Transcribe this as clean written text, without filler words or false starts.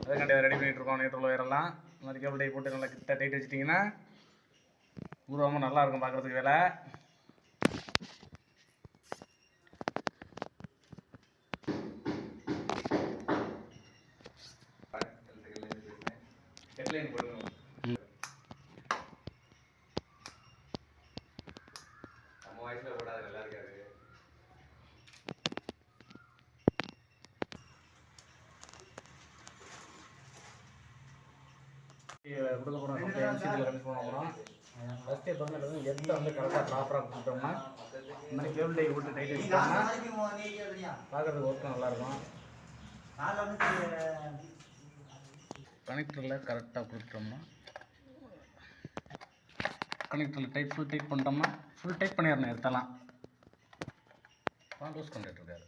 அதுக்காண்டி ரெடி பண்ணிகிட்டு இருக்கோம். நியூட்ரல் ஒயரெல்லாம் இந்த மாதிரி கேபிள் டை போட்டு நல்லா கிட்ட டைட் வச்சிட்டிங்கன்னா உருவாமல் நல்லாயிருக்கும் பார்க்குறதுக்கு வேலை. ஹெட்லைன் போடுங்க. நம்ம வயசில் போடாது நல்லா இருக்காது. கொடுக்க போகிறோம் எம்சிபியில் கனெக்ட் பண்ண போகிறோம். ஃபஸ்ட்டே பாருங்கள் எர்த்தை வந்து கரெக்டாக ப்ராப்பராக கொடுத்துட்டோம்னா இந்த மாதிரி கேபிள் டை போட்டு டைட் வச்சுட்டோம்னா பார்க்குறதுக்கு ஒர்க்கும் நல்லாயிருக்கும். கனெக்டரில் கரெக்டாக கொடுத்துட்டோம்னா கனெக்டரில் டைட் ஃபுல் டைட் பண்ணிட்டோம்னா ஃபுல் டைட் பண்ணிடணும். எடுத்தலாம் லூஸ் பண்ணிட்டு இருக்காரு.